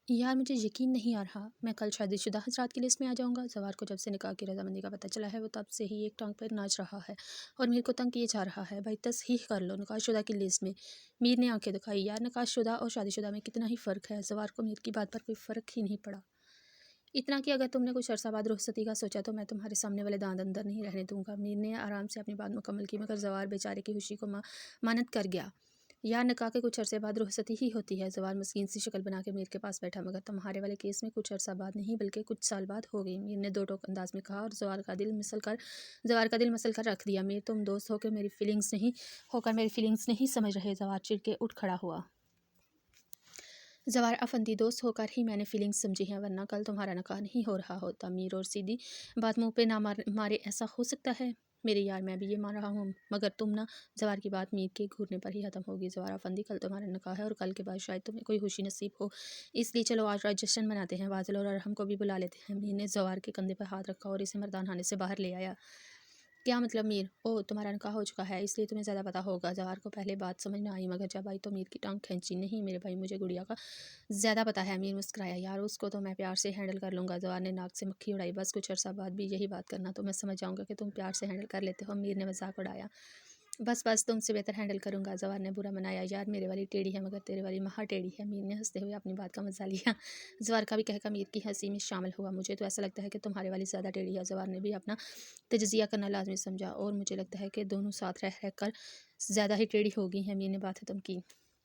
यार मुझे यकीन नहीं आ रहा, मैं कल शादीशुदा हज़रात की लिस्ट में आ जाऊँगा। ज़वार को जब से निकाह की रज़ामंदी का पता चला है, वो तब से ही एक टाँग पर नाच रहा है और मीर को तंग किए जा रहा है। भाई तसहीह कर लो निकाहशुदा की लिस्ट में। मीर ने आंखें दिखाई। यार निकाहशुदा और शादीशुदा में कितना ही फ़र्क है। ज़वार को मीर की बात पर कोई फ़र्क ही नहीं पड़ा। इतना कि अगर तुमने कुछ अरसा बाद रुखसती का सोचा तो मैं तुम्हारे सामने वाले दांत अंदर नहीं रहने दूंगा। मीर ने आराम से अपनी बात मुकम्मल की, मगर ज़वार बेचारे की खुशी को मानत कर गया। यार निकाह के कुछ अरसे बाद रुखसती ही होती है। ज़वार मस्कीन सी शक्ल बना के मीर के पास बैठा। मगर तुम्हारे वाले केस में कुछ अरसा बाद नहीं बल्कि कुछ साल बाद हो गई, मीर ने दो टोक अंदाज में कहा और ज़वार का दिल मसल कर रख दिया। मीर तुम दोस्त होकर मेरी फीलिंग्स नहीं समझ रहे। ज़वार चिढ़ के उठ खड़ा हुआ। ज़वार अफंदी, दोस्त होकर ही मैंने फीलिंग्स समझी हैं, वरना कल तुम्हारा निकाह नहीं हो रहा होता। मीर और सीधी बात मुंह पे ना मारे ऐसा हो सकता है? मेरे यार मैं भी ये मान रहा हूँ, मगर तुम ना। ज़वार की बात मीर के घूरने पर ही ख़त्म होगी। ज़वार अफंदी, कल तुम्हारा निकाह है और कल के बाद शायद तुम्हें कोई खुशी नसीब हो, इसलिए चलो आज रात जश्न मनाते हैं। वाजिल और अरहम को भी बुला लेते हैं। मीर ने ज़वार के कंधे पर हाथ रखा और इसे मर्दान खाने से बाहर ले आया। क्या मतलब मीर? ओह तुम्हारा निकाह हो चुका है, इसलिए तुम्हें ज़्यादा पता होगा। ज़वार को पहले बात समझ ना आई, मगर जब आई तो मीर की टांग खींची। नहीं मेरे भाई, मुझे गुड़िया का ज़्यादा पता है। मीर मुस्कुराया। यार उसको तो मैं प्यार से हैंडल कर लूँगा। ज़वार ने नाक से मक्खी उड़ाई। बस कुछ अरसा बाद भी यही बात करना तो मैं समझ जाऊँगा कि तुम प्यार से हैंडल कर लेते हो। मीर ने मजाक उड़ाया। बस बस तुमसे बेहतर हैंडल करूँगा। ज़वार ने बुरा मनाया। यार मेरे वाली टेढ़ी है, मगर तेरे वाली महा टेढ़ी है। मीर ने हंसते हुए अपनी बात का मजा लिया। ज़वार का भी कहकर मीर की हंसी में शामिल हुआ। मुझे तो ऐसा लगता है कि तुम्हारे वाली ज़्यादा टेढ़ी है। ज़वार ने भी अपना तजिया करना लाजमी समझा। और मुझे लगता है कि दोनों साथ रह रह कर ज़्यादा ही टेढ़ी हो गई हैं। मीर ने बात खत्म की।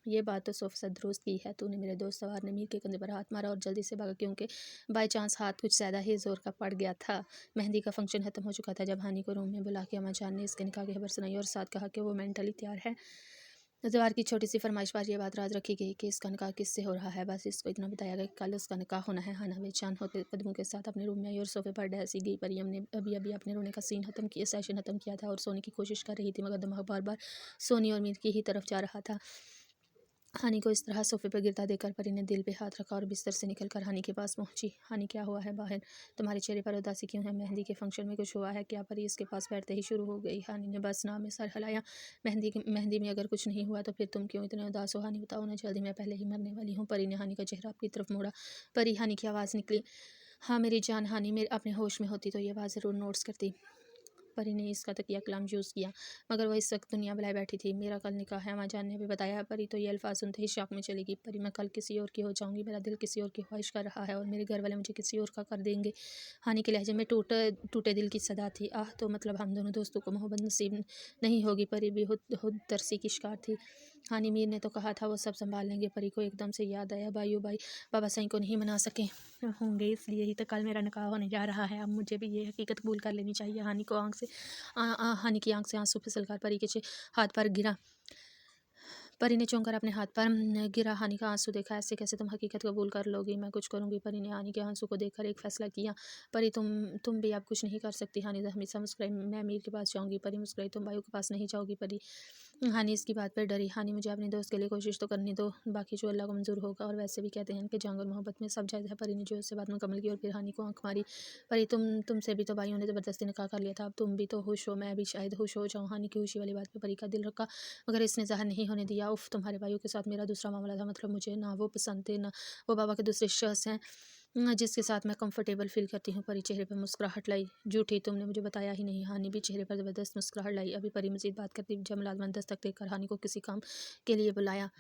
ये बात तो 100% दुरुस्त की है तूने मेरे दोस्त। ज़वार ने मीर के कंधे पर हाथ मारा और जल्दी से भागा, क्योंकि बाई चांस हाथ कुछ ज़्यादा ही ज़ोर का पड़ गया था। मेहंदी का फंक्शन ख़त्म हो चुका था जब हानि को रूम में बुला के अम्मा जान ने इसके निकाह की खबर सुनाई और साथ कहा कि वो मेंटली तैयार है। ज़वार की छोटी सी फरमाइश पर यह बात राज रखी गई कि इसका निकाह किससे हो रहा है। बस इसको इतना बताया गया कि कल उसका निकाह होना है। हाना बेचान होते कदमों के साथ अपने रूम में आई और सोफे पर डैसी गई। परियम ने अभी अभी अपने रोने का सेशन ख़त्म किया था और सोने की कोशिश कर रही थी, मगर दिमाग बार बार सोनी और मीर की ही तरफ जा रहा था। हानि को इस तरह सोफे पर गिरता देखकर परी ने दिल पे हाथ रखा और बिस्तर से निकलकर हानि के पास पहुंची। हानि क्या हुआ है बाहर? तुम्हारे चेहरे पर उदासी क्यों है? मेहंदी के फंक्शन में कुछ हुआ है क्या? परी इसके पास बैठते ही शुरू हो गई। हानि ने बस ना में सर हिलाया। मेहंदी में अगर कुछ नहीं हुआ तो फिर तुम क्यों इतने उदास हो? हानि बताओ ना जल्दी, मैं पहले ही मरने वाली हूँ। परी ने हानि का चेहरा अपनी तरफ मोड़ा। परी, हानि की आवाज़ निकली। हाँ मेरी जान। हानि मेरे अपने होश में होती तो ये बात ज़रूर नोट्स करती। परी ने इसका तकिया कलाम यूज़ किया, मगर वह इस वक्त दुनिया बुलाए बैठी थी। मेरा कल निकाह है, अम्मा जान ने भी बताया है। परी तो ये अल्फाज सुनते ही शौक में चली गई। परी, मैं कल किसी और की हो जाऊंगी। मेरा दिल किसी और की ख्वाहिश कर रहा है और मेरे घर वाले मुझे किसी और का कर देंगे। हानि के लहजे में टूटे टूटे दिल की सदा थी। आह, तो मतलब हम दोनों दोस्तों को मोहब्बत नसीब नहीं होगी। परी भी खुद तरसी की शिकार थी। हानि, मीर ने तो कहा था वो सब संभाल लेंगे। परी को एकदम से याद आया, भाई बाबा साईं को नहीं मना सके होंगे, इसलिए ही तो कल मेरा निकाह होने जा रहा है। अब मुझे भी ये हकीकत कबूल कर लेनी चाहिए। हानि की आंख से आंसू फिसल कर परी के हाथ पर गिरा। परी ने चौंक कर अपने हाथ पर गिरा हानि का आंसू देखा। ऐसे कैसे तुम हकीकत कबूल कर लोगी? मैं कुछ करूंगी। परी ने हानि के आंसू को देखकर एक फैसला किया। परी, तुम भी अब कुछ नहीं कर सकती। हानि हमेशा मुस्कुराई। मैं मीर के पास जाऊंगी। परी मुस्कुराई। तुम भाइयों के पास नहीं जाओगी? परी, हानि इसकी बात पर डरी। हानि, मुझे अपने दोस्त के लिए कोशिश तो करनी दो, बाकी जो अल्लाह को मंजूर होगा। और वैसे भी कहते हैं कि जंग और मोहब्बत में सब जायज़ है। परी ने जो उससे बात मुकम्मल की और फिर हानि को आंख मारी। परी, तुमसे भी तो भाइयों ने ज़बरदस्ती निकाह कर लिया था, अब तुम भी तो खुश हो, मैं भी शायद खुश हो जाऊँ। हानि की खुशी वाली बात पर परी का दिल रखा, मगर इसने ज़ाहिर नहीं होने दिया। उफ़, तुम्हारे भाइयों के साथ मेरा दूसरा मामला था, मतलब मुझे ना वो पसंद थे, ना वो बाबा के दूसरे शख्स हैं जिसके साथ मैं कंफर्टेबल फ़ील करती हूँ। परी चेहरे पर मुस्कुराहट लाई। झूठी, तुमने मुझे बताया ही नहीं। हानि भी चेहरे पर ज़बरदस्त मुस्कुराहट लाई। अभी परी मज़ीद बात करती जब मुलाज़िम दस्तक देकर हानि को किसी काम के लिए बुलाया।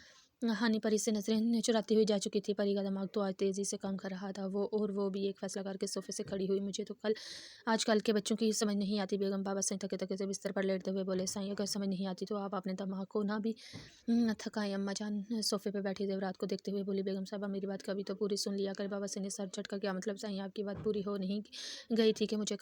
हानि परी से नज़रें चुराती हुई जा चुकी थी। परी का दिमाग तो आज तेज़ी से काम कर रहा था। वो भी एक फ़ैसला करके सोफ़े से खड़ी हुई। मुझे तो आजकल के बच्चों की समझ नहीं आती। बेगम बाबा साईं थके थके से बिस्तर पर लेटते हुए बोले, साईं अगर समझ नहीं आती तो आप अपने दिमाग को ना भी थकाएं। अम्मा जान सोफ़े पे बैठी देवरात को देखते हुए बोली, बेगम साहबा मेरी बात कभी तो पूरी सुन लिया कर। बाबा साईं ने सर झटका। क्या मतलब साईं, आपकी बात पूरी हो नहीं गई थी कि मुझे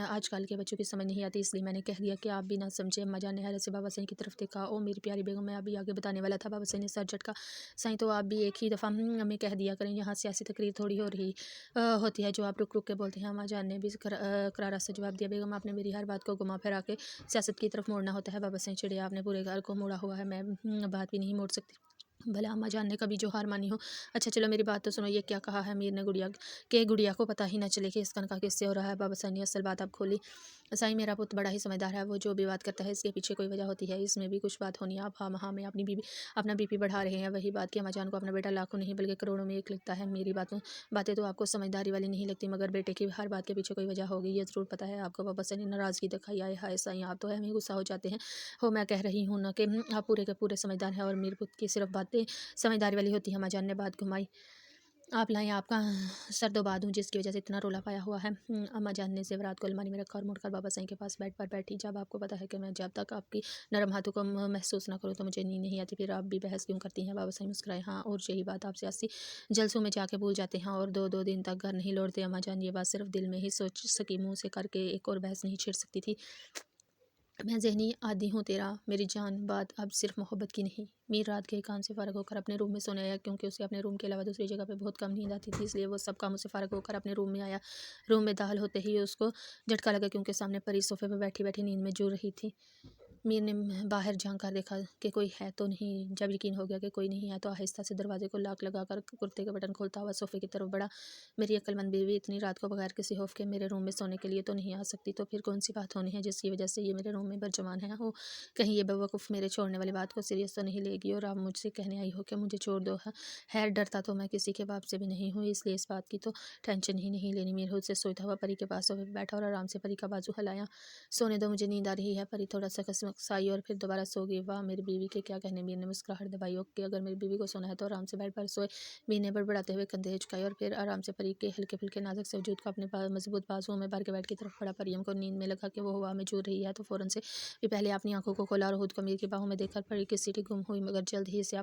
आजकल के बच्चों की समझ नहीं आती, इसलिए मैंने कह दिया कि आप भी ना समझे। अम्मा जान ने हैरत से बाबा साईं की तरफ देखा। ओ मेरी प्यारी बेगम, मैं अभी आगे बताने वाला था। बाबा साईं ने सर झटका। साईं, तो आप भी एक ही दफ़ा हमें कह दिया करें, यहाँ सियासी तकरीर थोड़ी हो रही होती है जो आप रुक रुक के बोलते हैं। अम्मा जान ने भी करारा से जवाब दिया, बेगम आपने मेरी हर बात को घुमा फिरा के सियासत की तरफ मोड़ना होता है। बाबा साईं चिड़िया, आपने पूरे घर को मोड़ा हुआ है, मैं बात भी नहीं मोड़ सकती। भला अम्मा जान ने कभी जो हार मानी हो। अच्छा चलो मेरी बात तो सुनो, ये क्या कहा है मीर ने गुड़िया के? गुड़िया को पता ही ना चले कि इसका निकाह किससे हो रहा है। बाबा साईं ने असल बात अब खोली। साईं मेरा पुत्र बड़ा ही समझदार है, वो जो भी बात करता है इसके पीछे कोई वजह होती है, इसमें भी कुछ बात होनी है। आप हाँ हाँ में अपना बीपी बढ़ा रहे हैं। वही बात कि अम्मा जान को अपना बेटा लाखों नहीं बल्कि करोड़ों में एक लगता है। मेरी बातें तो आपको समझदारी वाली नहीं लगती, मगर बेटे की हर बात के पीछे कोई वजह होगी, ये जरूर पता है आपको। बाबा साईं ने नाराजगी दिखाई। आए हाय साईं, आप तो है में गुस्सा हो जाते हैं हो। मैं कह रही हूँ ना कि आप पूरे के पूरे समझदार हैं और मेरे पुत्र की सिर्फ बातें समझदारी वाली होती है। अम्मा जान ने बात घुमाई। आप लाएँ, आपका सर दबा दूँ जिसकी वजह से इतना रौला पाया हुआ है। अम्मा जान ने ज़ेवरात को अलमारी में रखा और मुड़कर बाबा साईं के पास बेड पर बैठी। जब आपको पता है कि मैं जब तक आपकी नरम हाथों को महसूस ना करूँ तो मुझे नींद नहीं आती, फिर आप भी बहस क्यों करती हैं? बाबा साईं मुस्कुराए। हाँ, और यही बात आप सियासी जलसों में जाके भूल जाते हैं और 2-2 दिन तक घर नहीं लौटते। अम्मा जान ये बात सिर्फ दिल में ही सोच सकी, मुँह से करके एक और बहस नहीं छिड़ सकती थी। मैं ज़हनी आदी हूँ तेरा मेरी जान, बात अब सिर्फ मोहब्बत की नहीं। मीर रात के काम से फ़ारग होकर अपने रूम में सोने आया, क्योंकि उसे अपने रूम के अलावा दूसरी जगह पे बहुत कम नींद आती थी, इसलिए वो सब कामों से फ़ारग होकर अपने रूम में आया। रूम में दाखिल होते ही उसको झटका लगा, क्योंकि सामने परी सोफ़े पर बैठी बैठी नींद में जूझ रही थी। मीर ने बाहर झांक कर देखा कि कोई है तो नहीं। जब यकीन हो गया कि कोई नहीं है तो आहिस्ता से दरवाजे को लॉक लगाकर कुर्ते के बटन खोलता हुआ सोफ़े की तरफ बढ़ा। मेरी अक्लमंद बीवी इतनी रात को बगैर किसी खौफ के मेरे रूम में सोने के लिए तो नहीं आ सकती, तो फिर कौन सी बात होनी है जिसकी वजह से ये मेरे रूम में बरजमान है हो? कहीं ये बेवकूफ़ मेरे छोड़ने वाली बात को सीरियस तो नहीं लेगी और आप मुझसे कहने आई हो कि मुझे छोड़ दो? खैर, डरता तो मैं किसी के बाप से भी नहीं हूँ, इसलिए इस बात की तो टेंशन ही नहीं लेनी। मीर खुद से सोचता हुआ परी के पास सोफे पर बैठा और आराम से परी का बाजू हिलाया। सोने दो, मुझे नींद आ रही है। परी थोड़ा सा कसमसाई और फिर दोबारा सो गई। वाह, मेरी बीवी के क्या कहने। मीर ने मुस्कुराहट दबाई। ओके, अगर मेरी बीवी को सोना है तो आराम से बेड पर सोए। मीर ने बड़बड़ाते हुए कंधे झुकाए और फिर आराम से परी के हल्के फुल्के नाजुक से वजूद को अपने मजबूत बाजुओं में भर के बेड की तरफ बढ़ा। परियम को नींद में लगा कि वो हवा में झूल रही है, तो फौरन से भी पहले अपनी आंखों को खोला और खुद को मीर की बाहों में देखकर परी की सीटी गुम हुई, मगर जल्द ही से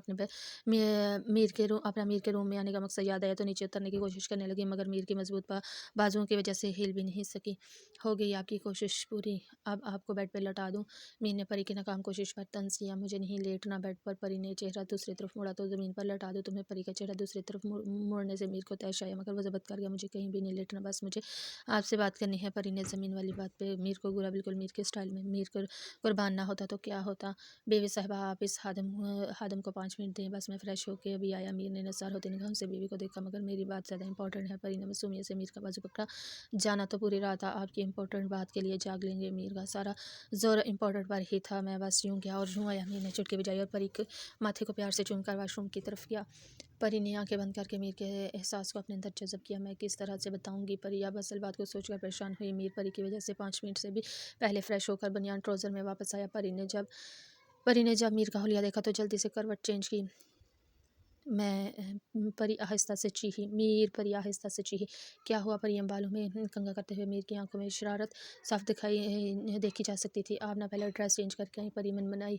मीर के रूम में आने का मकसद याद आया तो नीचे उतरने की कोशिश करने लगी, मगर मीर की मजबूत बाजुओं की वजह से हिल भी नहीं सकी। हो गई आपकी कोशिश पूरी, अब आपको बेड पर लौटा दूं? मीर ने परी की नाकाम कोशिश पर तंज किया। मुझे नहीं लेटना बेड पर। परी ने चेहरा दूसरी तरफ मुड़ा। तो ज़मीन पर लौटा दूं तुम्हें? परी का चेहरा दूसरी तरफ मुड़ने से मीर को तैश आया, मगर वो ज़ब्त कर गया। मुझे कहीं भी नहीं लेटना, बस मुझे आपसे बात करनी है। परी ने ज़मीन वाली बात पे मीर को घूरा, बिल्कुल मीर के स्टाइल में। मीर को कुर्बान ना होता तो क्या होता? बीवी साहिबा, आप इस हादम को 5 मिनट दें, बस मैं फ़्रेश होके अभी आया। मीर ने नसार होते निगाहों से बीवी को देखा, मगर मेरी बात ज़्यादा इंपॉर्टेंट है। परी ने मासूमियत से मीर का बाजू पकड़ा। जाना तो पूरी रात आपकी इंपॉर्टेंट बात के लिए जाग लेंगे। मीर का सारा ज़ोर इम्पोर्टेंट पर ही था। मैं बस यूँ गया और यूँ आया। मीर ने चुटकी बजाई और परी के माथे को प्यार से चूमकर वाशरूम की तरफ गया। परी ने आंखें बंद करके मीर के एहसास को अपने अंदर जज़ब किया। मैं किस तरह से बताऊंगी? परी अब असल बात को सोचकर परेशान हुई। मीर परी की वजह से 5 मिनट से भी पहले फ्रेश होकर बनियान ट्राउज़र में वापस आया। परी ने जब मीर का हुलिया देखा तो जल्दी से करवट चेंज की। परी आहिस्ता से चीखी। मीर, परी आहिस्ता से चीखी। क्या हुआ? परी बालों में कंघा करते हुए मीर की आंखों में शरारत साफ देखी जा सकती थी। आप ना पहले ड्रेस चेंज करके आई? परी मनमनाई।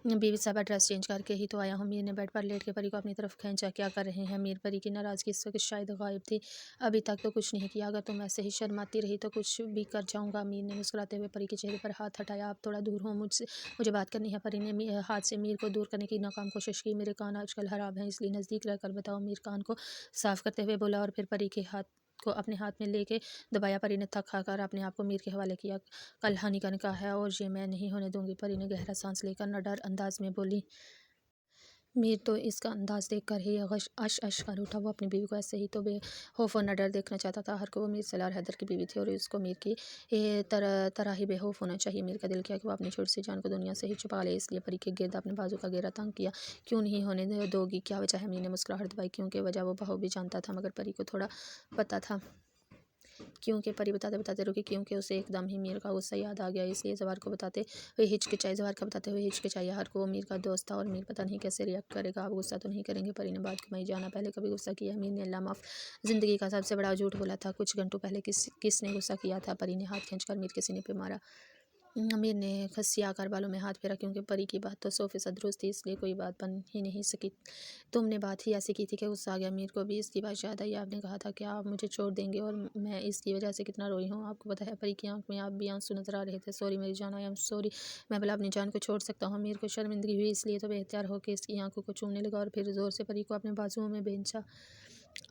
बीवी साहबा, ड्रेस चेंज करके ही तो आया हूँ। मीर ने बेड पर लेट के परी को अपनी तरफ खींचा। क्या कर रहे हैं मीर? परी की नाराज़गी इस वक्त शायद गायब थी। अभी तक तो कुछ नहीं किया, अगर तुम ऐसे ही शर्माती रही तो कुछ भी कर जाऊँगा। मीर ने मुस्कुराते हुए परी के चेहरे पर हाथ हटाया। आप थोड़ा दूर हो मुझसे, मुझे बात करनी है। परी ने हाथ से मीर को दूर करने की नाकाम कोशिश की। मेरे कान आजकल खराब हैं, इसलिए नज़दीक रहकर बताओ। मीर कान को साफ करते हुए बोला और फिर परी के हाथ को अपने हाथ में लेके दबाया। परी ने थक खाकर अपने आप को मीर के हवाले किया। कल हनी का निकाह है और ये मैं नहीं होने दूंगी। परी ने गहरा सांस लेकर नडर अंदाज में बोली। मीर तो इसका अंदाज़ देखकर ही अश कर उठा। वो अपनी बीवी को ऐसे ही तो बेखौफ और निडर देखना चाहता था। हर को वो मीर सलार हैदर की बीवी थी और उसको मीर की तरह ही बेखौफ होना चाहिए। मीर का दिल किया कि वो अपनी छोटी सी जान को दुनिया से ही छुपा ले, इसलिए परी के गिर्द अपने बाजू का घेरा तंग किया। क्यों नहीं होने दोगी? क्या वजह है? मीर ने मुस्कुराहट दबाई। क्योंकि वजह वो बखूबी जानता था, मगर परी को थोड़ा पता था। क्योंकि परी बताते बताते रुकी, क्योंकि उसे एकदम ही मीर का गुस्सा याद आ गया, इसलिए जवार को बताते हुए हिचकिचाई। जवार का बताते हुए हिचकिचाई। हर को वो मीर का दोस्त था और मीर पता नहीं कैसे रिएक्ट करेगा। आप गुस्सा तो नहीं करेंगे? परी ने बात घुमाई। जाना, पहले कभी गुस्सा किया है? मीर ने अल्लाह माफ़, जिंदगी का सबसे बड़ा झूठ बोला था। कुछ घंटों पहले किसने गुस्सा किया था? परी ने हाथ खींचकर मीर के सीने पे मारा। अमीर ने खसिया कर बालों में हाथ फेरा, क्योंकि परी की बात तो 100% दुरुस्त थी, इसलिए कोई बात बन ही नहीं सकी। तुमने बात ही ऐसी की थी कि गुस्सा आ गया। मीर को भी इसकी बात याद आई। आपने कहा था कि आप मुझे छोड़ देंगे और मैं इसकी वजह से कितना रोई हूँ। आपको पता है? परी की आंख में आप भी आंसू नजर आ रहे थे। सॉरी मेरी जान, आई एम सॉरी। मैं भला अपनी जान को छोड़ सकता हूँ? मीर को शर्मिंदगी हुई, इसलिए तो बेहतर होकर इसकी आंखों को चूमने लगा और फिर जोर से परी को अपने बाजुओं में बेंचा।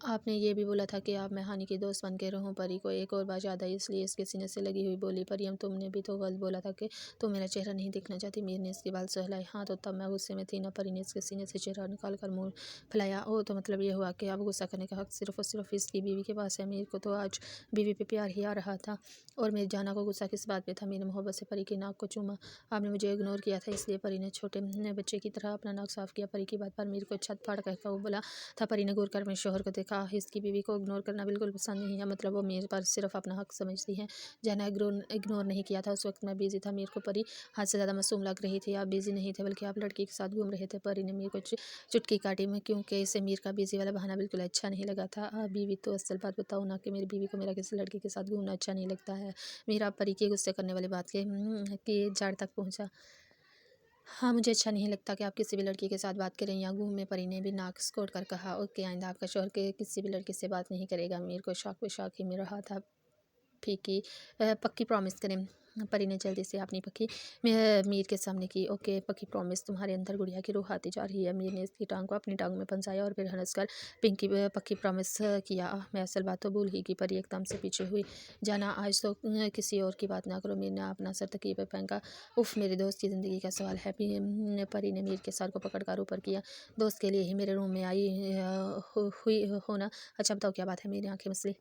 आपने ये भी बोला था कि आप मैं हानि की दोस्त बन के रहूं। परी को एक और बार याद आई, इसलिए इसके सीने से लगी हुई बोली, परियम तुमने भी तो गलत बोला था कि तुम मेरा चेहरा नहीं देखना चाहती। मीर ने इसके बाल सहलाए। हाँ तो तब मैं गुस्से में थी ना। परी ने इसके सीने से चेहरा निकाल कर मुंह फैलाया। ओ तो मतलब ये हुआ कि अब गुस्सा करने का हक सिर्फ और सिर्फ इसकी बीवी के पास है। मीर को तो आज बीवी पे प्यार ही आ रहा था, और मेरी जाना को गुस्सा किस बात पे था। मीर ने मोहब्बत से परी की नाक को चूमा। आपने मुझे इग्नोर किया था, इसलिए परी ने छोटे बच्चे की तरह अपना नाक साफ किया। परी की बात पर मीर को छत फाड़ कहकर वो बोला था। परी ने घूर कर अपने शोहर को देखा। इसकी बीवी को इग्नोर करना बिल्कुल पसंद नहीं है, मतलब वो मेरे पर सिर्फ अपना हक समझती है। जाना इग्नोर नहीं किया था, उस वक्त मैं बिजी था। मीर को परी हाथ से ज़्यादा मासूम लग रही थी। आप बिजी नहीं थे, बल्कि आप लड़की के साथ घूम रहे थे। परी ने मीर को चुटकी काटी में, क्योंकि इसे मीर का बिजी वाला बहाना बिल्कुल अच्छा नहीं लगा था। बीवी तो असल बात बताओ ना कि मेरी बीवी को मेरा किसी लड़के के साथ घूमना अच्छा नहीं लगता है। मीरा परी की गुस्से करने वाली बात की जड़ तक पहुंचा। हाँ, मुझे अच्छा नहीं लगता कि आप किसी भी लड़की के साथ बात करें या घूमें। परी ने भी नाक सिकोड़ कर कहा। ओके, आइंदा आपका शौहर के किसी भी लड़की से बात नहीं करेगा। मीर को शौक पे शौक ही मिल रहा था। फीकी पक्की प्रॉमिस करें। परी ने जल्दी से अपनी पक्की मीर के सामने की। ओके पक्की प्रॉमिस। तुम्हारे अंदर गुड़िया की रूह आती जा रही है। मीर ने इसकी टांग को अपनी टांग में फंसाया और फिर हंसकर पिंकी पक्की प्रॉमिस किया। मैं असल बात तो भूल ही की। परी एकदम से पीछे हुई। जाना आज तो किसी और की बात ना करो। मीर ने अपना सर तकिए पे फेंका। उफ, मेरे दोस्त की ज़िंदगी का सवाल है। परी ने मीर के सर को पकड़कर ऊपर किया। दोस्त के लिए ही मेरे रूम में आई हुई हो ना। अच्छा बताओ क्या बात है। मेरी आंखें मसली।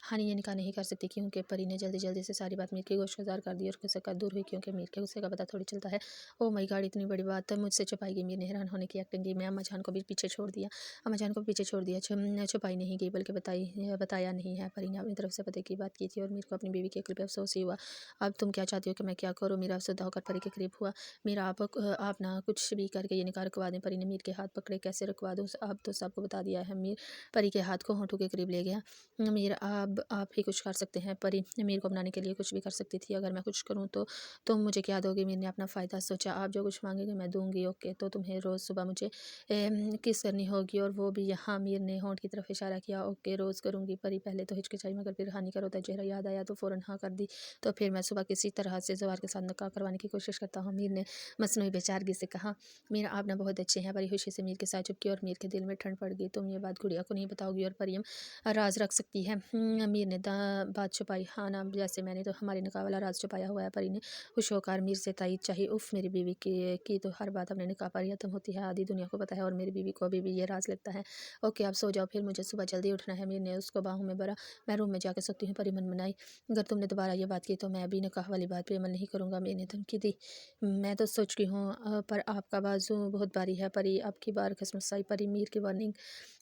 हाँ, ये निकाह नहीं कर सकती, क्योंकि परी ने जल्दी से सारी बात मीर की गोशगुजार कर दी और गुस्से का दूर हुई, क्योंकि मीर के गुस्से का पता थोड़ी चलता है। ओह माय गॉड, इतनी बड़ी बात मुझसे छुपाई गई। मीर ने हैरान होने की एक्टिंग की। मैं अम्मा जान को भी पीछे छोड़ दिया। अम्मा जान को भी पीछे छोड़ दिया। छुपाई नहीं गई, बल्कि बताया नहीं है। परी ने अपनी तरफ से पते की बात की थी, और मीर को अपनी बीवी के अक्ल पे अफसोस ही हुआ। अब तुम क्या चाहती हो कि मैं क्या करूँ। मेरा अफसरदा होकर परी के करीब हुआ। मेरा आप ना कुछ भी करके ये निकाह रुकवा दें। परी ने मीर के हाथ पकड़े। कैसे रुकवा दूँ, अब तो सबको बता दिया है। मीर परी के हाथ को होंठों के करीब ले गया। मीर अब आप ही कुछ कर सकते हैं। परी मीर को अपनाने के लिए कुछ भी कर सकती थी। अगर मैं कुछ करूँ तो तुम मुझे क्या दोगे। मीर ने अपना फ़ायदा सोचा। आप जो कुछ मांगेंगे मैं दूंगी। ओके तो तुम्हें रोज़ सुबह मुझे किस करनी होगी, और वो भी यहाँ। मीर ने होंठ की तरफ इशारा किया। ओके रोज़ करूँगी। परी पहले तो हिचकिचाई, मगर फिर हानि का रोता चेहरा याद आया तो फ़ौरन हाँ कर दी। तो फिर मैं सुबह किसी तरह से जवार के साथ निकाह करवाने की कोशिश करता हूँ। मीर ने मसनूई बेचारगी से कहा। मीर आप ना बहुत अच्छे हैं। परी खुशी से मीर के साथ चुपकी, और मीर के दिल में ठंड पड़ गई। तुम ये बात गुड़िया को नहीं बताओगी, और परियम राज रख सकती है। मीर ने बात छुपाई। हाँ ना, जैसे मैंने तो हमारे निकाह वाला राज छुपाया हुआ है। परी ने खुश होकर मीर से तायद चाहिए। उफ, मेरी बीवी की तो हर बात अपने निकाह पर खत्म होती है। आधी दुनिया को पता है, और मेरी बीवी को अभी भी ये राज लगता है। ओके आप सो जाओ, फिर मुझे सुबह जल्दी उठना है। मीर ने उसको बाहों में भरा। मैं रूम में जाकर सोती हूँ। परी मन मनाई। अगर तुमने दोबारा ये बात की तो मैं अभी निकाह वाली बात पे अमल नहीं करूँगा। मीर ने धमकी दी। मैं तो सोच रही हूँ पर आपका बाजू बहुत भारी है। परी अब की बार खसमस आई। परी मीर की वार्निंग।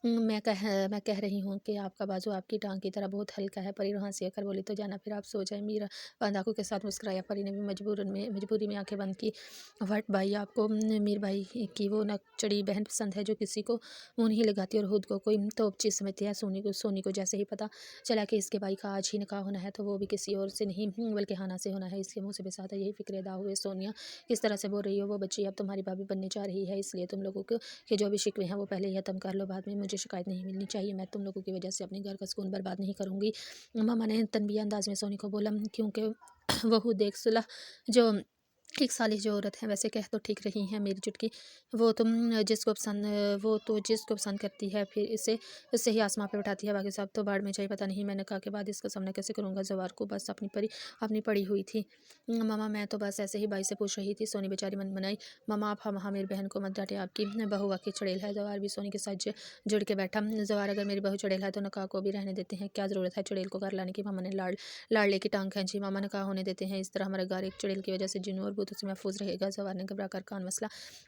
मैं कह रही हूँ कि आपका बाजू आपकी टांग की तरह बहुत हल्का है। परी वहाँ से आकर बोली। तो जाना, फिर आप सो जाए। मीरा बंद आंखों के साथ मुस्कुराया। परी ने भी मजबूरी में आंखें बंद की। वट भाई, आपको मीर भाई की वो नकचड़ी बहन पसंद है, जो किसी को मुँह नहीं लगाती और खुद को कोई तोप चीज़ समझती है। सोनी को जैसे ही पता चला कि इसके भाई का आज ही निकाह होना है, तो वो भी किसी और से नहीं बल्कि हाना से होना है। इसके मुँह से बेसाता यही फिक्र अदा हुए। सोनिया किस तरह से बोल रही हो। वो बच्ची अब तुम्हारी भाभी बनने जा रही है, इसलिए तुम लोगों के जो भी शिकवे हैं वो पहले ही खत्म कर लो। बाद में मुझे शिकायत नहीं मिलनी चाहिए। मैं तुम लोगों की वजह से अपने घर का सुकून बर्बाद नहीं करूँगी। मामा ने तनबीह अंदाज में सोनी को बोला। क्योंकि वहू देख सुलह जो एक सालिश जो औरत है, वैसे कह तो ठीक रही हैं मेरी चुटकी। वो तो जिसको पसंद करती है, फिर इसे उससे ही आसमां पे उठाती है। बाकी सब तो बाढ़ में जाए। पता नहीं मैंने कहा के बाद इसका सामना कैसे करूँगा। जवार को बस अपनी पड़ी हुई थी। मामा मैं तो बस ऐसे ही भाई से पूछ रही थी। सोनी बेचारी मन बनाई। मामा आप हम मेरी बहन को मत डांटे। आपकी बहू वाकई चुड़ैल है। जवार भी सोनी के साथ जुड़ के बैठा। जवार अगर मेरी बहू चुड़ैल है तो नकाह को भी रहने देते हैं। क्या ज़रूरत है चुड़ैल को घर लाने की। मामा ने लाड़ले की टांग खींची। मामा ने कहा होने देते हैं। इस तरह हमारा घर एक चुड़ैल की वजह से जिन्नों और भूतों से महफूज रहेगा। जवार ने घबरा कर कान मसला।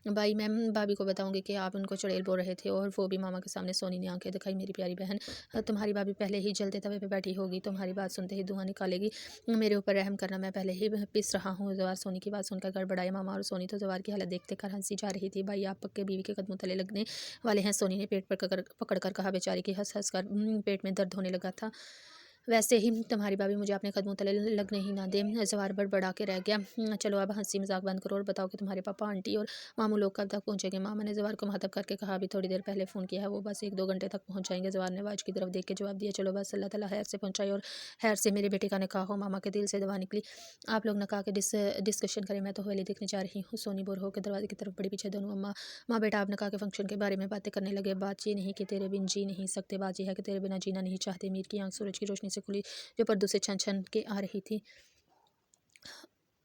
भाई मैं भाभी को बताऊंगी कि आप उनको चुड़ैल बोल रहे थे, और वो भी मामा के सामने। सोनी ने आंखें दिखाई। मेरी प्यारी बहन, तुम्हारी भाभी पहले ही जलते तवे पे बैठी होगी। तुम्हारी बात सुनते ही धुआं निकालेगी। मेरे ऊपर रहम करना, मैं पहले ही पिस रहा हूँ। जवार सोनी की बात सुनकर गड़बड़ाया। मामा और सोनी तो जवार की हालत देखते कर हंसी जा रही थी। भाई आप पक्के बीवी के कदमों तले लगने वाले हैं। सोनी ने पेट पर पकड़ कर कहा। बेचारी की हंस हंस कर पेट में दर्द होने लगा था। वैसे ही तुम्हारी भाभी मुझे अपने कदमों तले लगने ही ना दे। जवार बड़बड़ा के रह गया। चलो अब हंसी मजाक बंद करो और बताओ कि तुम्हारे पापा आंटी और मामू लोग कब तक पहुंचेंगे। मामा ने जवार को मुखातब करके कहा, अभी थोड़ी देर पहले फ़ोन किया है, वो बस 1-2 घंटे तक पहुंच जाएंगे। जवार ने वाज की तरफ देख के जवाब दिया, चलो बस अल्लाह ताला खैर से पहुंचाए और खैर से मेरे बेटे का निकाह हो। मामा के दिल से दवा निकली। आप लोग निकाह के डिस्कशन करें, मैं तो हवेली देखने जा रही हूँ। सोनी बोर होकर दरवाजे की तरफ बड़ी। पीछे दोनों अम्मा माँ बेटा आप निकाह के फंक्शन के बारे में बातें करने लगे। बात ये नहीं कि तेरे बिन जी नहीं सकते, बात यह है कि तेरे बिना जीना नहीं चाहते। मीर की आंख सूरज की रोशनी से खुली जो पर्दों से छन छन के आ रही थी।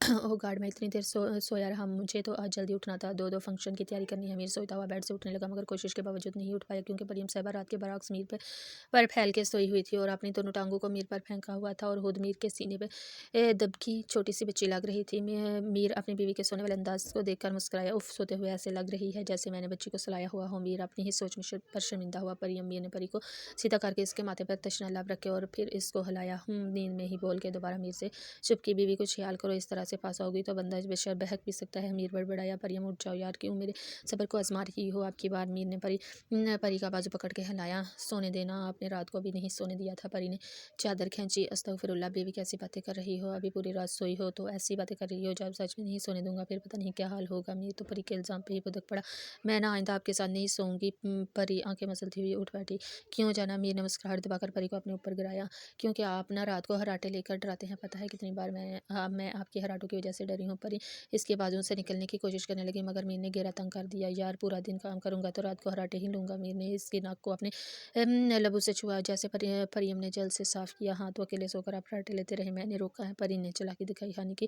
ओह गॉड, मैं इतनी देर सोया रहा, मुझे तो आज जल्दी उठना था। दो फंक्शन की तैयारी करनी है। मीर सोता हुआ बेड से उठने लगा मगर कोशिश के बावजूद नहीं उठ पाया क्योंकि मरियम साहिबा रात के बराक्स मीर पर फैल के सोई हुई थी और अपनी दोनों टांगों को मीर पर फेंका हुआ था और खुद मीर के सीने पे दबकी छोटी सी बच्ची लग रही थी। मीर अपनी बीवी के सोने वाले अंदाज को देखकर मुस्कुराया। उफ, सोते हुए ऐसे लग रही है जैसे मैंने बच्ची को सुलाया हुआ हो। मीर अपनी ही सोच में पर शर्मिंदा हुआ। परी अम्मी ने परी को सीधा करके इसके माथे पर तशना लब रखे और फिर इसको हिलाया। नींद में ही बोल के दोबारा मीर से, चुप की बीवी कुछ ख्याल करो, इस तरह से पास होगी तो बंदा बेशर बहक भी सकता है। मीर बड़बड़ाया, परियम उठ जाओ यार, क्यों मेरे सबर को आजमा रही हो। आपकी बार मीर ने परी का बाजू पकड़ के हिलाया। सोने देना, आपने रात को भी नहीं सोने दिया था। परी ने चादर खींची। अस्तगफिरुल्लाह बेबी, कैसी बातें कर रही हो, अभी पूरी रात सोई हो तो ऐसी बातें कर रही हो। जब सच में नहीं सोने दूंगा फिर पता नहीं क्या हाल होगा। मीर तो परी के इल्ज़ाम पे ही भुदक पड़ा। मैं ना आइंदा आपके साथ नहीं सोऊंगी। परी आंखें मसलती हुई उठ बैठी। क्यों जाना। मीर ने मुस्कुराहट दबाकर परी को अपने ऊपर गिराया। क्योंकि आप ना रात को हराटे लेकर डराते हैं। पता है कितनी बार मैं आपकी हराटों की वजह से डरी हूँ। परी इसके बाजुओं से निकलने की कोशिश करने लगी मगर मीर ने घेरा तंग कर दिया। यार पूरा दिन काम करूंगा तो रात को हराटे ही लूंगा। मीर ने इसकी नाक को अपने लबू से छुआ। जैसे परियम ने जल से साफ किया। हाँ तो अकेले सोकर आप हराटे लेते रहे, मैंने रोका है। परी ने चालाकी दिखाई। हानि की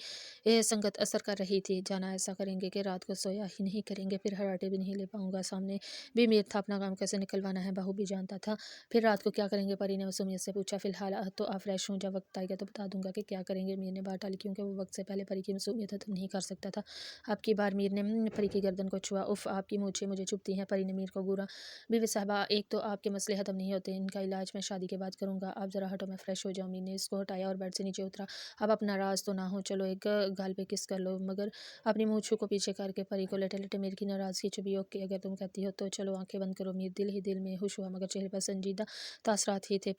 संगत असर कर रही थी। जाना ऐसा करेंगे कि रात को सोया ही नहीं करेंगे, फिर हराटे भी नहीं ले पाऊंगा। सामने भी मीर था, अपना काम कैसे निकलवाना है बहू भी जानता था। फिर रात को क्या करेंगे, परी ने मासूमियत से पूछा। फिलहाल तो आप फ्रेश हूँ, जब वक्त आएगा तो बता दूंगा कि क्या करेंगे। मीर ने बात टाली क्योंकि वो वक्त से पहले परी की मासूमियत खत्म नहीं कर सकता था। आपकी बार मीर ने परी की गर्दन को छुआ। उफ, आपकी मूछें मुझे चुभती हैं। परी ने मीर को घूरा। बीवी साहबा, एक तो आपके मसले खत्म नहीं होते, इनका इलाज मैं शादी के बाद करूंगा। आप जरा हटो, मैं फ्रेश हो जाऊँ। मीर ने इसको हटाया और बेड से नीचे उतरा। अब अपना राज तो ना हो, चलो एक गाल पे किस कर लो। मगर अपनी मूछों को पीछे करके परी को लेटे लेटे मीर की नाराजगी चुभी। ओके, अगर तुम कहती हो तो चलो आंखें बंद करो। मीर दिल ही दिल में खुश हुआ मगर चेहरे पर संजीदा तासरात ही थे।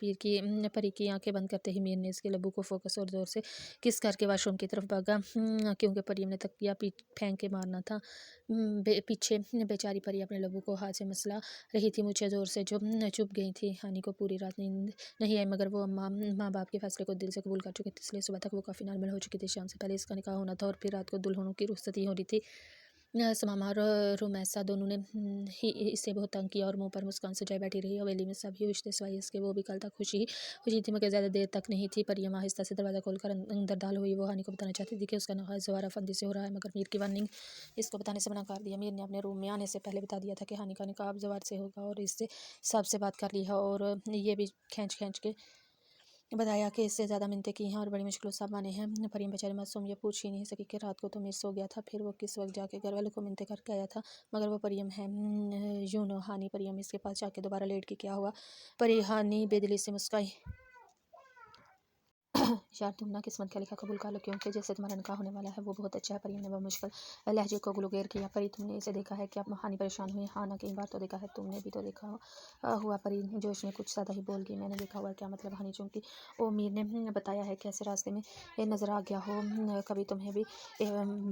परी की आंखें बंद करते ही मीर ने इसके लबू को फोकस और जोर से किस करके वाशरूम की तरफ भागा क्योंकि परी ने तकिया फेंक के मारना था। पीछे बेचारी परी अपने लबू को हाथ से मसला रही थी। मुझे जोर से चुप गई थी। हानि को पूरी रात नींद नहीं आई मगर वो माँ बाप के फैसले को दिल से कबूल कर चुके थे, इसलिए सुबह तक वो काफ़ी नॉर्मल हो चुकी थी। शाम से पहले इसका निकाह होना था और फिर रात को दुल्हनों की रुखसती हो रही थी। समामा और रुमैसा दोनों ने ही इसे बहुत तंग किया और मुंह पर मुस्कान सजाए बैठी रही। हवेली में सभी खुश थे सिवाय इसके। वो भी कल तक खुशी ही खुशी थी मगर ज़्यादा देर तक नहीं थी। परियम आहिस्ता से दरवाज़ा खोलकर अंदर दाल हुई। वो हानि को बताना चाहती थी कि उसका नकाह ज़वारा फंदी से हो रहा है मगर मीर की वार्निंग इसको बताने से मना कर दिया। मीर ने अपने रूम में आने से पहले बता दिया था कि हानि का निकाह अब ज़वार से होगा और इससे सबसे बात कर ली है और ये भी खींच खींच के बताया कि इससे ज़्यादा मिन्नतें की हैं और बड़ी मुश्किलों से माने हैं। परीम बेचारी मासूम ये पूछ ही नहीं सकी कि रात को तो मीर सो गया था, फिर वो किस वक्त जाके घर वालों को मिन्नतें करके आया था। मगर वो परियम है। यूँ नो हानि परियम इसके पास जाके दोबारा लेट के क्या हुआ। परी हानि बेदिली से मुस्काई। यार तुम ना किस्मत का लिखा कबूल कर लो क्योंकि जैसे तुम्हारा निकाह होने वाला है वो बहुत अच्छा है। परी ने वह मुश्किल लहजे को गुलगेर किया। परी तुमने इसे देखा है कि आप हानि परेशान हुई। हाँ ना, कई बार तो देखा है, तुमने भी तो देखा हुआ। परी जोश में कुछ ज़्यादा ही बोल गई। मैंने देखा हुआ क्या मतलब हानि चौंकी। ओ मीर ने बताया है कैसे रास्ते में ये नज़र आ गया हो कभी तुम्हें भी।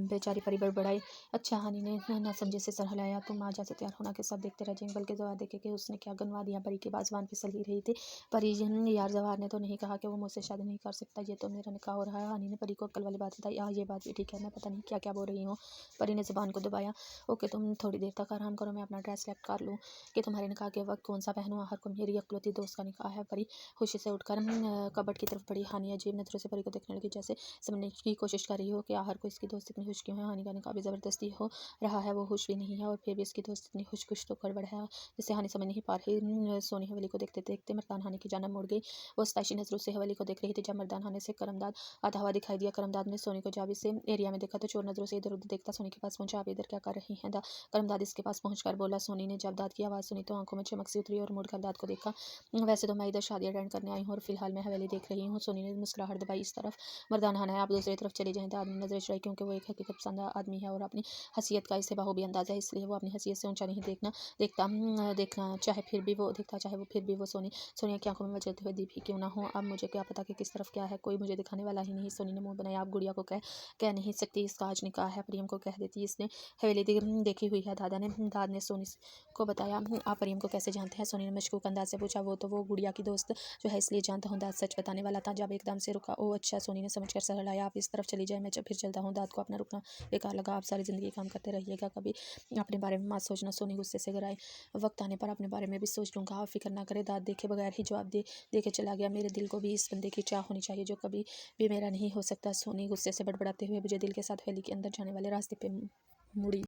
बेचारी परी बड़बड़ाई। अच्छा, हानि ने ना समझे से सर हिलाया। तुम आ जा से तैयार होना के सब देखते रह जाएंगे बल्कि जवाब देखे कि उसने क्या गनवा दिया। परी की बाजवान फिसल ही रही थी। परी यार जवाहर ने तो नहीं कहा कि वो मुझसे शादी नहीं कर सकता, ये तो मेरा निकाह हो रहा है। हानि ने परी को अक्ल वाली बात बताई। ये बात भी ठीक है, मैं पता नहीं क्या क्या बोल रही हूँ। परी ने जुबान को दबाया। ओके, तुम थोड़ी देर तक आराम करो, मैं अपना ड्रेस सेलेक्ट कर लूँ कि तुम्हारे निकाह के वक्त कौन सा पहनूँ। आखिर को मेरी अकलौती दोस्त का निकाह है। परी खुशी से उठकर कबट की तरफ बढ़ी। हानि अजीब नजरों से परी को देखने लगी जैसे समझने की कोशिश कर रही हो कि आखिर को इसकी दोस्त इतनी खुश क्यों है। हानि का निकाह भी ज़बरदस्ती हो रहा है, वो खुश भी नहीं है और फिर भी इसकी दोस्त इतनी खुश तो गड़बड़ है जिसे हानि समझ नहीं पा रही। सोनी हवेली को देखते देखते मर्दान हानि की जानब मुड़ गई। वो सताइशी नजरों से हवेली को देख रही थी। जब मर्दान मैदान आने से करमदाद आता हुआ दिखाई दिया। करमदाद ने सोनी को जब इसे एरिया में देखा तो चोर नजरों से इधर उधर देखता सोनी के पास पहुंचा। आप इधर क्या कर रही हैं? करमदाद इसके पास पहुंचकर बोला। सोनी ने जब दाद की आवाज़ सुनी तो आंखों में चमक सी उतरी और मुड़कर दाद को देखा। वैसे तो मैं इधर शादी अटेंड करने आई हूँ और फिलहाल मैं हवेली देख रही हूँ। सोनी ने मुस्कुराहट दबाई। इस तरफ मर्दाना है, आप दूसरी तरफ चली जाएं। दाद ने नजरें चढ़ाई क्योंकि वो एक हकीकत पसंद आदमी है और अपनी हसीयत का इसे बखूबी अंदाजा है, इसलिए वो अपनी हसीयत से ऊंचा नहीं देखना चाहे फिर भी वो सोनिया की आंखों में मचलते हुए दीप ही क्यों ना हो। अब मुझे क्या पता कि किस तरफ क्या है, कोई मुझे दिखाने वाला ही नहीं। सोनी ने मुंह बनाया। आप गुड़िया को कह नहीं सकती, इसका आज निकाह है, प्रियम को कह देती, इसने हवेली देखी हुई है। दाद ने सोनी को बताया। आप प्रियम को कैसे जानते हैं? सोनी ने मशकूक अंदाज से पूछा। वो गुड़िया की दोस्त जो है, इसलिए जानता हूँ। दाद सच बताने वाला था जब एकदम से रुका। ओह अच्छा, सोनी ने समझकर सर हिलाया। आप इस तरफ चली जाए, मैं फिर चलता हूँ। दाद को अपना रुकना बेकार लगा। आप सारी जिंदगी काम करते रहिएगा, कभी अपने बारे में मत सोचना। सोनी गुस्से से गिराई। वक्त आने पर अपने बारे में भी सोच लूंगा, आप फिक्र ना करे। दाद देखे बगैर ही जवाब दे के चला गया। मेरे दिल को भी इस बंदे की चाह होनी चाहिए जो कभी भी मेरा नहीं हो सकता। सोनी गुस्से से बड़बड़ाते हुए मुझे दिल के साथ हवेली के अंदर जाने वाले रास्ते पे मुड़ी।